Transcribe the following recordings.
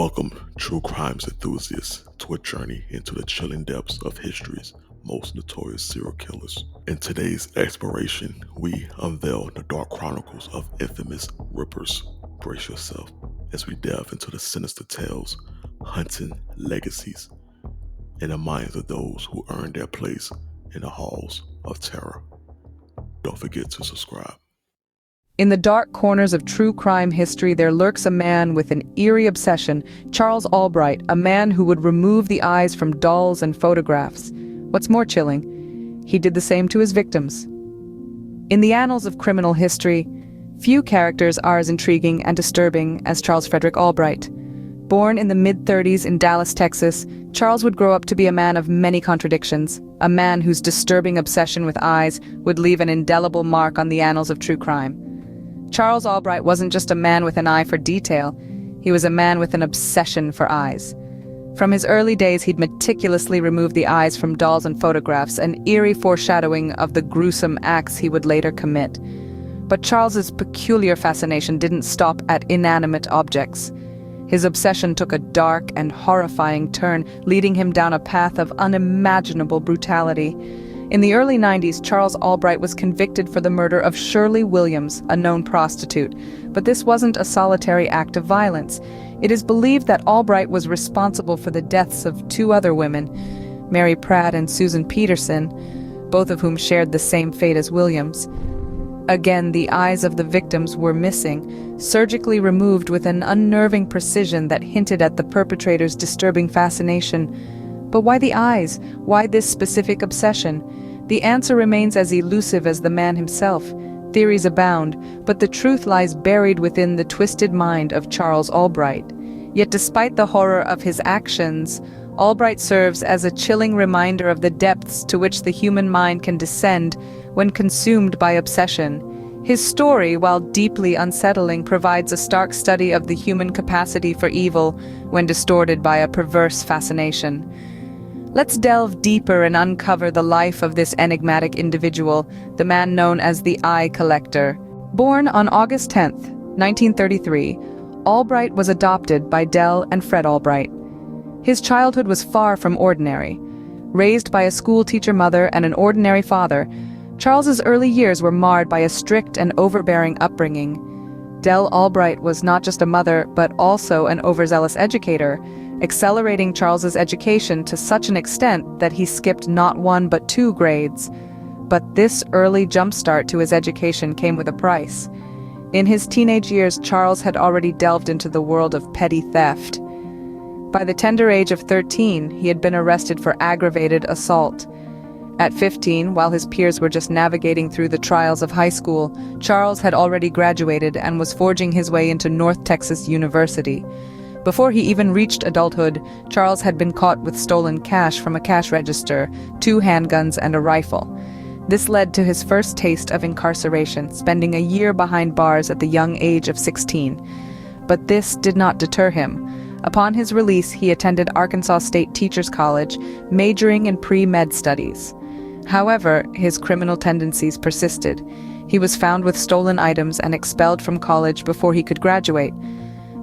Welcome, true crimes enthusiasts, to a journey into the chilling depths of history's most notorious serial killers. In today's exploration, we unveil the dark chronicles of infamous rippers. Brace yourself as we delve into the sinister tales, hunting legacies, in the minds of those who earned their place in the halls of terror. Don't forget to subscribe. In the dark corners of true crime history, there lurks a man with an eerie obsession, Charles Albright, a man who would remove the eyes from dolls and photographs. What's more chilling, he did the same to his victims. In the annals of criminal history, few characters are as intriguing and disturbing as Charles Frederick Albright. Born in the mid-30s in Dallas, Texas, Charles would grow up to be a man of many contradictions, a man whose disturbing obsession with eyes would leave an indelible mark on the annals of true crime. Charles Albright wasn't just a man with an eye for detail, he was a man with an obsession for eyes. From his early days, he'd meticulously remove the eyes from dolls and photographs, an eerie foreshadowing of the gruesome acts he would later commit. But Charles's peculiar fascination didn't stop at inanimate objects. His obsession took a dark and horrifying turn, leading him down a path of unimaginable brutality. In the early 90s, Charles Albright was convicted for the murder of Shirley Williams, a known prostitute. But this wasn't a solitary act of violence. It is believed that Albright was responsible for the deaths of two other women, Mary Pratt and Susan Peterson, both of whom shared the same fate as Williams. Again, the eyes of the victims were missing, surgically removed with an unnerving precision that hinted at the perpetrator's disturbing fascination. But why the eyes? Why this specific obsession? The answer remains as elusive as the man himself. Theories abound, but the truth lies buried within the twisted mind of Charles Albright. Yet despite the horror of his actions, Albright serves as a chilling reminder of the depths to which the human mind can descend when consumed by obsession. His story, while deeply unsettling, provides a stark study of the human capacity for evil when distorted by a perverse fascination. Let's delve deeper and uncover the life of this enigmatic individual, the man known as the Eye Collector. Born on August 10, 1933, Albright was adopted by Dell and Fred Albright. His childhood was far from ordinary. Raised by a school-teacher mother and an ordinary father, Charles's early years were marred by a strict and overbearing upbringing. Dell Albright was not just a mother, but also an overzealous educator, accelerating Charles's education to such an extent that he skipped not one but two grades. But this early jumpstart to his education came with a price. In his teenage years, Charles had already delved into the world of petty theft. By the tender age of 13, he had been arrested for aggravated assault. At 15, while his peers were just navigating through the trials of high school, Charles had already graduated and was forging his way into North Texas University. Before he even reached adulthood, Charles had been caught with stolen cash from a cash register, 2 handguns, and a rifle. This led to his first taste of incarceration, spending a year behind bars at the young age of 16. But this did not deter him. Upon his release, he attended Arkansas State Teachers College, majoring in pre-med studies. However, his criminal tendencies persisted. He was found with stolen items and expelled from college before he could graduate.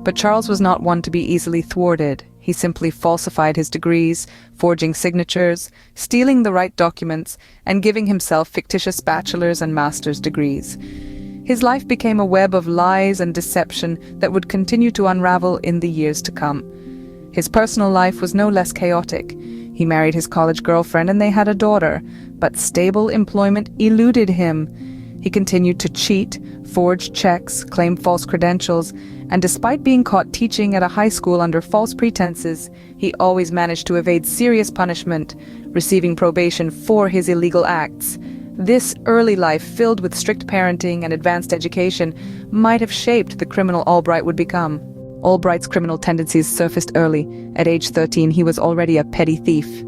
But Charles was not one to be easily thwarted. He simply falsified his degrees, forging signatures, stealing the right documents, and giving himself fictitious bachelor's and master's degrees. His life became a web of lies and deception that would continue to unravel in the years to come. His personal life was no less chaotic. He married his college girlfriend and they had a daughter, but stable employment eluded him. He continued to cheat, forge checks, claim false credentials, and despite being caught teaching at a high school under false pretenses, he always managed to evade serious punishment, receiving probation for his illegal acts. This early life, filled with strict parenting and advanced education, might have shaped the criminal Albright would become. Albright's criminal tendencies surfaced early. At age 13, he was already a petty thief.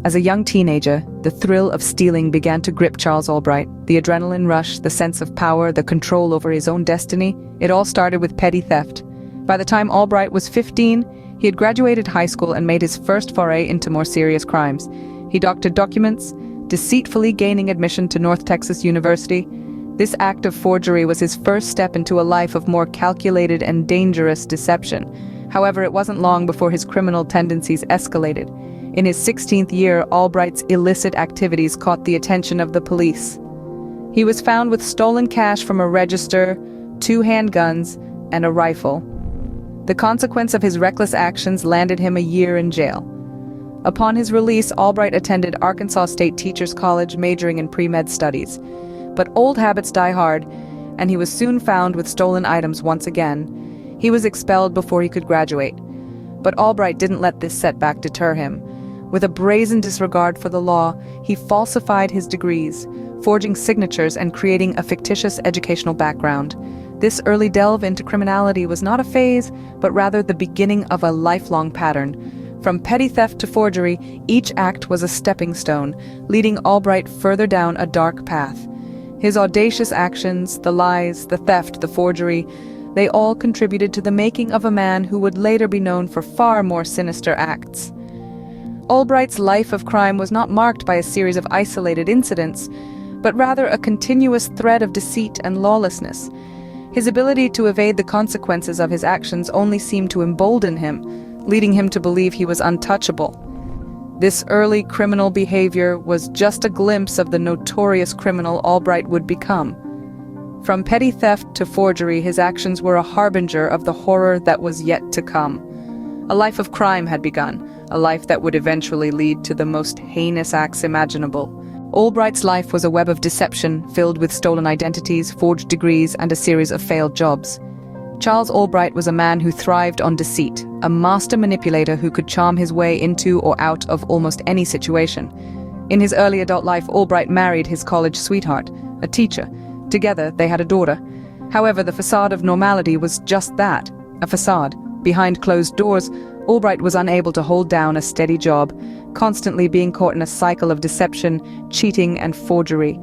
As a young teenager, the thrill of stealing began to grip Charles Albright. The adrenaline rush, the sense of power, the control over his own destiny, it all started with petty theft. By the time Albright was 15, he had graduated high school and made his first foray into more serious crimes. He doctored documents, deceitfully gaining admission to North Texas University. This act of forgery was his first step into a life of more calculated and dangerous deception. However, it wasn't long before his criminal tendencies escalated. In his 16th year, Albright's illicit activities caught the attention of the police. He was found with stolen cash from a register, 2 handguns, and a rifle. The consequence of his reckless actions landed him a year in jail. Upon his release, Albright attended Arkansas State Teachers College, majoring in pre-med studies. But old habits die hard, and he was soon found with stolen items once again. He was expelled before he could graduate. But Albright didn't let this setback deter him. With a brazen disregard for the law, he falsified his degrees, forging signatures and creating a fictitious educational background. This early delve into criminality was not a phase, but rather the beginning of a lifelong pattern. From petty theft to forgery, each act was a stepping stone, leading Albright further down a dark path. His audacious actions, the lies, the theft, the forgery, they all contributed to the making of a man who would later be known for far more sinister acts. Albright's life of crime was not marked by a series of isolated incidents, but rather a continuous thread of deceit and lawlessness. His ability to evade the consequences of his actions only seemed to embolden him, leading him to believe he was untouchable. This early criminal behavior was just a glimpse of the notorious criminal Albright would become. From petty theft to forgery, his actions were a harbinger of the horror that was yet to come. A life of crime had begun, a life that would eventually lead to the most heinous acts imaginable. Albright's life was a web of deception, filled with stolen identities, forged degrees, and a series of failed jobs. Charles Albright was a man who thrived on deceit, a master manipulator who could charm his way into or out of almost any situation. In his early adult life, Albright married his college sweetheart, a teacher. Together, they had a daughter. However, the facade of normality was just that, a facade. Behind closed doors, Albright was unable to hold down a steady job, constantly being caught in a cycle of deception, cheating, and forgery.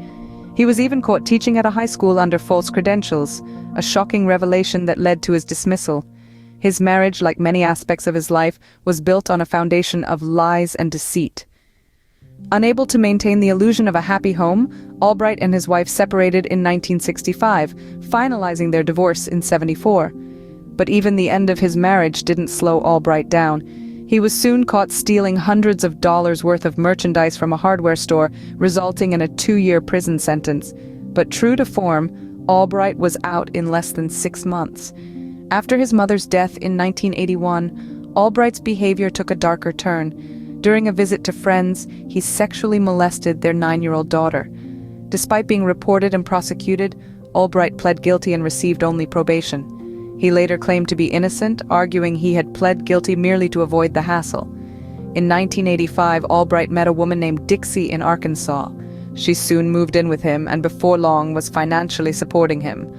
He was even caught teaching at a high school under false credentials, a shocking revelation that led to his dismissal. His marriage, like many aspects of his life, was built on a foundation of lies and deceit. Unable to maintain the illusion of a happy home, Albright and his wife separated in 1965, finalizing their divorce in '74. But even the end of his marriage didn't slow Albright down. He was soon caught stealing hundreds of dollars worth of merchandise from a hardware store, resulting in a 2-year prison sentence. But true to form, Albright was out in less than 6 months. After his mother's death in 1981, Albright's behavior took a darker turn. During a visit to friends, he sexually molested their 9-year-old daughter. Despite being reported and prosecuted, Albright pled guilty and received only probation. He later claimed to be innocent, arguing he had pled guilty merely to avoid the hassle. In 1985, Albright met a woman named Dixie in Arkansas. She soon moved in with him and before long was financially supporting him.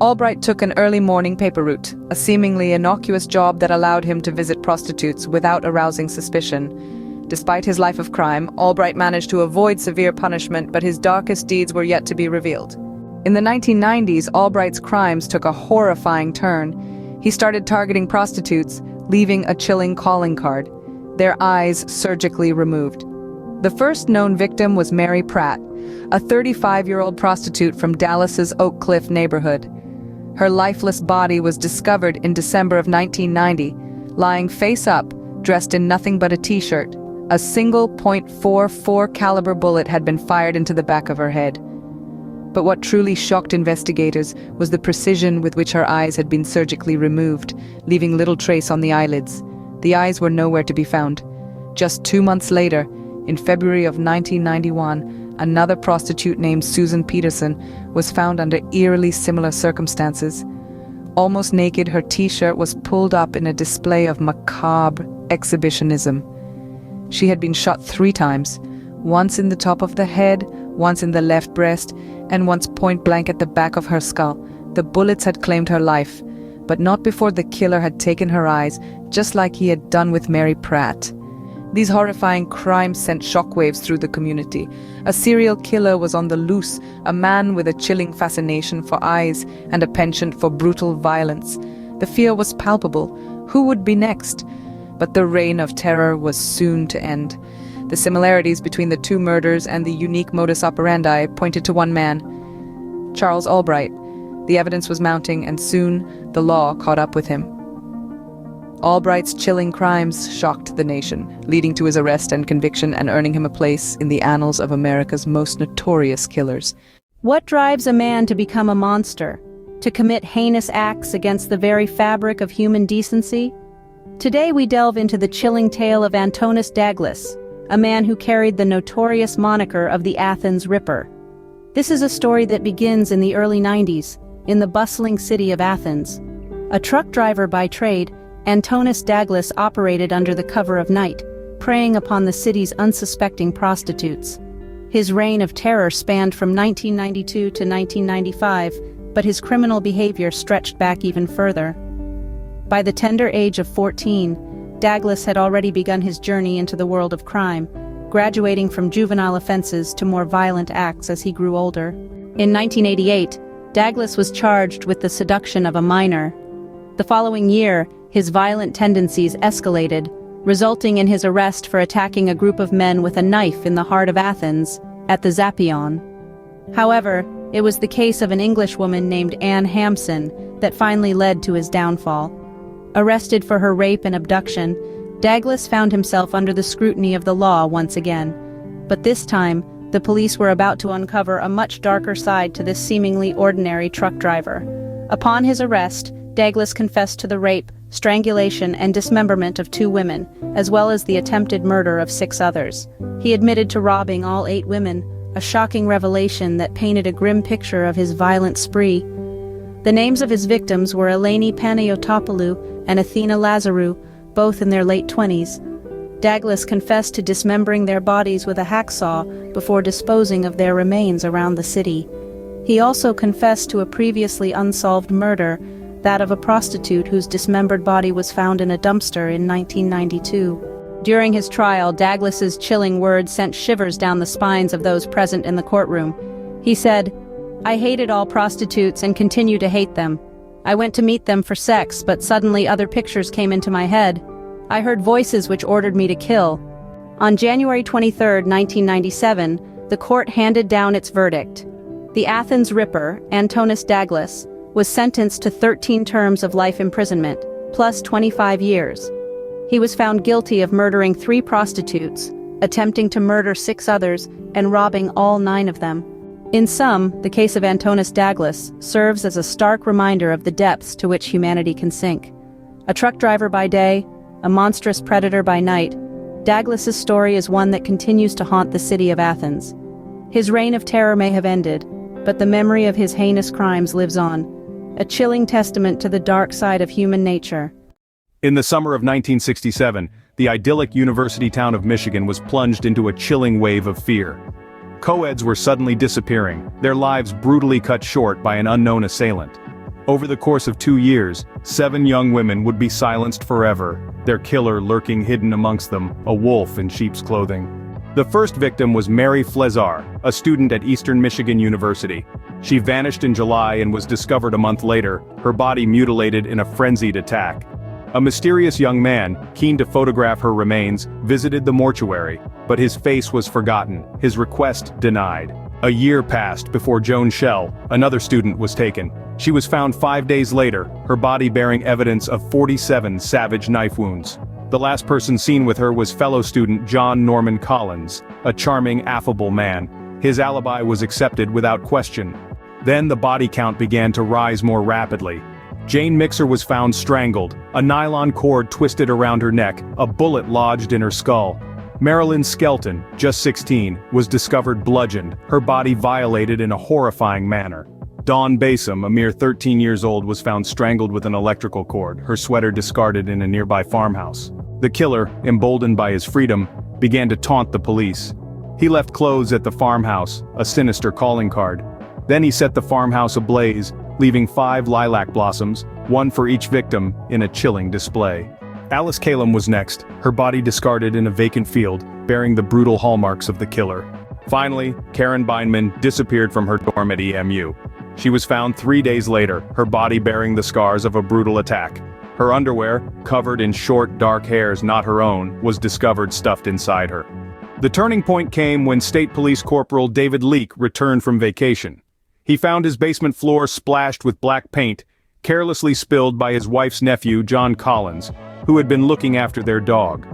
Albright took an early morning paper route, a seemingly innocuous job that allowed him to visit prostitutes without arousing suspicion. Despite his life of crime, Albright managed to avoid severe punishment, but his darkest deeds were yet to be revealed. In the 1990s, Albright's crimes took a horrifying turn. He started targeting prostitutes, leaving a chilling calling card: their eyes surgically removed. The first known victim was Mary Pratt, a 35-year-old prostitute from Dallas's Oak Cliff neighborhood. Her lifeless body was discovered in December of 1990, lying face up, dressed in nothing but a t-shirt. A single .44 caliber bullet had been fired into the back of her head. But what truly shocked investigators was the precision with which her eyes had been surgically removed, leaving little trace on the eyelids. The eyes were nowhere to be found. Just 2 months later, in February of 1991, another prostitute named Susan Peterson was found under eerily similar circumstances. Almost naked, her t-shirt was pulled up in a display of macabre exhibitionism. She had been shot 3 times, once in the top of the head, once in the left breast, and once point blank at the back of her skull. The bullets had claimed her life, but not before the killer had taken her eyes, just like he had done with Mary Pratt. These horrifying crimes sent shockwaves through the community. A serial killer was on the loose, a man with a chilling fascination for eyes and a penchant for brutal violence. The fear was palpable. Who would be next? But the reign of terror was soon to end. The similarities between the 2 murders and the unique modus operandi pointed to one man: Charles Albright. The evidence was mounting, and soon the law caught up with him. Albright's chilling crimes shocked the nation, leading to his arrest and conviction and earning him a place in the annals of America's most notorious killers. What drives a man to become a monster? To commit heinous acts against the very fabric of human decency? Today we delve into the chilling tale of Antonis Daglis, a man who carried the notorious moniker of the Athens Ripper. This is a story that begins in the early 90s, in the bustling city of Athens. A truck driver by trade, Antonis Daglis operated under the cover of night, preying upon the city's unsuspecting prostitutes. His reign of terror spanned from 1992 to 1995, but his criminal behavior stretched back even further. By the tender age of 14, Daglis had already begun his journey into the world of crime, graduating from juvenile offenses to more violent acts as he grew older. In 1988, Daglis was charged with the seduction of a minor. The following year, his violent tendencies escalated, resulting in his arrest for attacking a group of men with a knife in the heart of Athens, at the Zappeion. However, it was the case of an Englishwoman named Anne Hampson that finally led to his downfall. Arrested for her rape and abduction, Daglis found himself under the scrutiny of the law once again. But this time, the police were about to uncover a much darker side to this seemingly ordinary truck driver. Upon his arrest, Daglis confessed to the rape, strangulation, and dismemberment of 2 women, as well as the attempted murder of 6 others. He admitted to robbing all 8 women, a shocking revelation that painted a grim picture of his violent spree. The names of his victims were Eleni Panayotopoulou and Athena Lazarou, both in their late 20s. Daglis confessed to dismembering their bodies with a hacksaw before disposing of their remains around the city. He also confessed to a previously unsolved murder, that of a prostitute whose dismembered body was found in a dumpster in 1992. During his trial, Daglis's chilling words sent shivers down the spines of those present in the courtroom. He said, "I hated all prostitutes and continue to hate them. I went to meet them for sex, but suddenly other pictures came into my head. I heard voices which ordered me to kill." On January 23, 1997, the court handed down its verdict. The Athens Ripper, Antonis Daglis, was sentenced to 13 terms of life imprisonment, plus 25 years. He was found guilty of murdering 3 prostitutes, attempting to murder 6 others, and robbing all 9 of them. In sum, the case of Antonis Daglis serves as a stark reminder of the depths to which humanity can sink. A truck driver by day, a monstrous predator by night, Daglis's story is one that continues to haunt the city of Athens. His reign of terror may have ended, but the memory of his heinous crimes lives on, a chilling testament to the dark side of human nature. In the summer of 1967, the idyllic university town of Michigan was plunged into a chilling wave of fear. Co-eds were suddenly disappearing, their lives brutally cut short by an unknown assailant. Over the course of 2 years, 7 young women would be silenced forever, their killer lurking hidden amongst them, a wolf in sheep's clothing. The first victim was Mary Flezar, a student at Eastern Michigan University. She vanished in July and was discovered a month later, her body mutilated in a frenzied attack. A mysterious young man, keen to photograph her remains, visited the mortuary, but his face was forgotten, his request denied. A year passed before Joan Schell, another student, was taken. She was found 5 days later, her body bearing evidence of 47 savage knife wounds. The last person seen with her was fellow student John Norman Collins, a charming, affable man. His alibi was accepted without question. Then the body count began to rise more rapidly. Jane Mixer was found strangled, a nylon cord twisted around her neck, a bullet lodged in her skull. Marilyn Skelton, just 16, was discovered bludgeoned, her body violated in a horrifying manner. Dawn Basom, a mere 13 years old, was found strangled with an electrical cord, her sweater discarded in a nearby farmhouse. The killer, emboldened by his freedom, began to taunt the police. He left clothes at the farmhouse, a sinister calling card. Then he set the farmhouse ablaze, leaving 5 lilac blossoms, one for each victim, in a chilling display. Alice Calum was next, her body discarded in a vacant field, bearing the brutal hallmarks of the killer. Finally, Karen Beinman disappeared from her dorm at EMU. She was found 3 days later, her body bearing the scars of a brutal attack. Her underwear, covered in short, dark hairs not her own, was discovered stuffed inside her. The turning point came when State Police Corporal David Leake returned from vacation. He found his basement floor splashed with black paint, carelessly spilled by his wife's nephew, John Collins. who had been looking after their dog.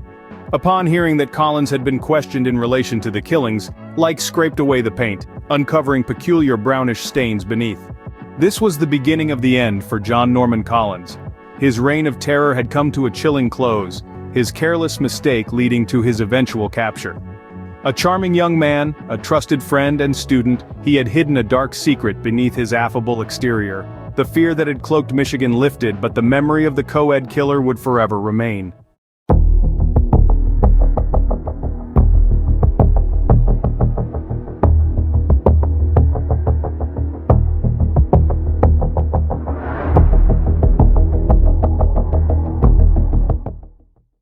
Upon hearing that Collins had been questioned in relation to the killings, Like scraped away the paint, uncovering peculiar brownish stains beneath. This was the beginning of the end for John Norman Collins. His reign of terror had come to a chilling close, his careless mistake leading to his eventual capture. A charming young man, a trusted friend and student, he had hidden a dark secret beneath his affable exterior. The fear that had cloaked Michigan lifted, but the memory of the co-ed killer would forever remain.